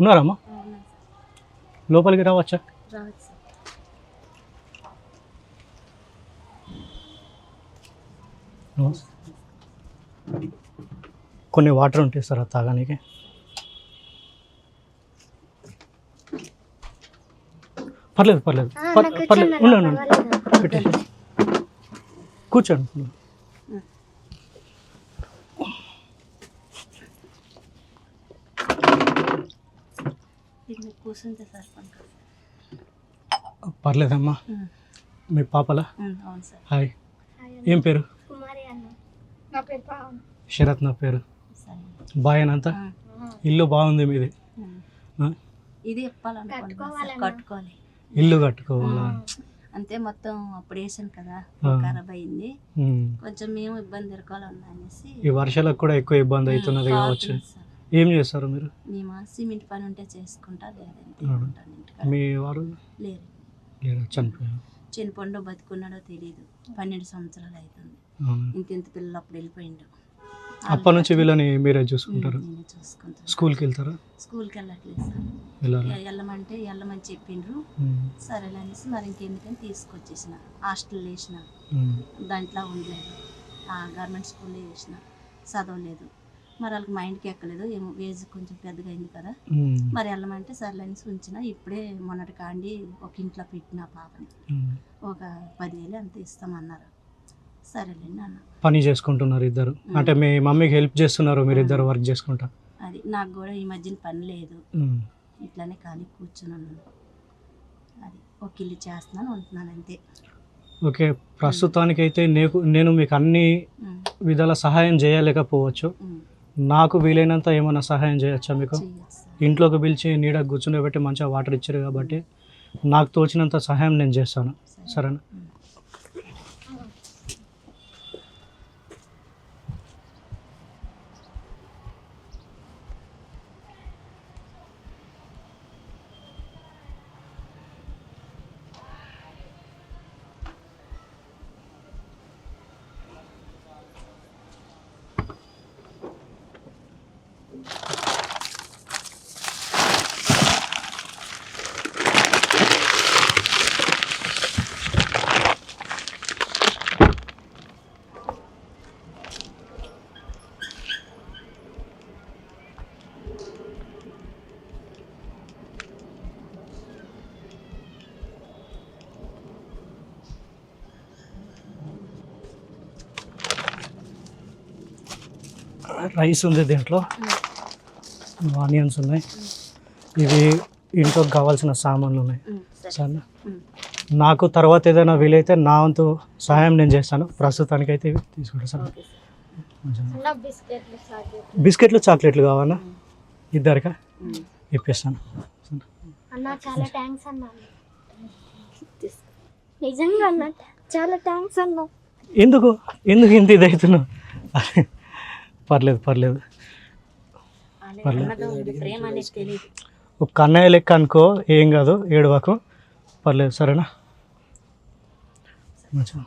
ఉన్నారమ్మా? లోపలికి రావచ్చా? కొన్ని వాటర్ ఉంటాయి సార్ తాగడానికి. పర్లేదు పర్లేదు పర్లేదు, ఉండండి పెట్టేసి కూర్చోండి. పర్లేదమ్మా. మీ పాపలా? హాయ్, ఏం పేరు? శరత్ నా పేరు. బాయేనంతా? ఇల్లు బాగుంది మీది. ఇల్లు కట్టుకోవాలా? అంతే, మొత్తం అప్పుడు వేసాను కదా, ఖరాబ్ అయింది కొంచెం, మేము ఇబ్బంది ఎదుర్కోవాలన్నా అనేసి. ఈ వర్షాలకు కూడా ఎక్కువ ఇబ్బంది అవుతున్నది కావచ్చు. ఏం చేస్తారు మీరు? మేము సిమెంట్ పని ఉంటే చేసుకుంటా, లేదంటే మీ వారు లేరు. చనిపోయారు. చనిపోండో బతుకున్నాడో తెలియదు. 12 సంవత్సరాలు అవుతుంది. ఇంత పిల్లలు అప్పుడు వెళ్ళిపోయిండు. అప్పటి నుంచి వీళ్ళని మీరే చూసుకుంటారు? చూసుకుంటారు. స్కూల్కి వెళ్తారా? స్కూల్కి వెళ్ళట్లేదు సార్. వెళ్ళమంటే వెళ్ళమని చెప్పిండ్రు. సరే అనేసి మరి ఇంకెందుకని తీసుకొచ్చేసిన. హాస్టల్ వేసిన, దాంట్లో ఉండలేదు. గవర్నమెంట్ స్కూల్లో వేసిన, చదవలేదు. మరి వాళ్ళకి మైండ్కి ఎక్కలేదు, ఏమో ఏజ్ కొంచెం పెద్దగా అయింది కదా, మరి వెళ్ళమంటే సర్లే అనేసి ఉంచిన. ఇప్పుడే మొన్నటి కాండి ఒక ఇంట్లో పెట్టిన పాపని, ఒక 10,000 అంత ఇస్తామన్నారు. సరేలేండి అన్న. పని చేసుకుంటున్నారు ఇద్దరు, అంటే మీ మమ్మీకి హెల్ప్ చేస్తున్నారు మీరు ఇద్దరు వర్క్ చేసుకుంటా? అది నాకు కూడా ఈ మధ్యన పని లేదు, ఇట్లానే ఖాళీ కూర్చున్నాను. అది ఒక ఇల్లు చేస్తున్నాను, ఉంటున్నాను అంతే. ఓకే, ప్రస్తుతానికైతే నేను మీకు అన్ని విధాల సహాయం చేయలేకపోవచ్చు. నాకు వీలైనంత ఏమైనా సహాయం చేయొచ్చా మీకు? ఇంట్లోకి పిలిచి నీడకు కూర్చుని మంచిగా వాటర్ ఇచ్చారు కాబట్టి నాకు తోచినంత సహాయం నేను చేస్తాను, సరేనా? రైస్ ఉంది, దీంట్లో ఆనియన్స్ ఉన్నాయి, ఇవి ఇంట్లోకి కావాల్సిన సామాన్లు ఉన్నాయి, సరేనా? నాకు తర్వాత ఏదైనా వీలైతే నా వంతు సహాయం నేను చేస్తాను. ప్రస్తుతానికైతే ఇవి తీసుకుంటా సార్. బిస్కెట్లు చాక్లెట్లు కావాలా ఇద్దరికా? ఇప్పిస్తాను. చాలా థ్యాంక్స్ అన్న, నిజంగా అన్న చాలా థ్యాంక్స్ అన్న. ఎందుకు ఇంత ఇది అవుతున్నావు? పర్లేదు పర్లేదు పర్లేదు, ఒక కన్నయ్య లెక్క అనుకో, ఏం కాదు, ఏడవకు, పర్లేదు, సరేనా? మంచిగా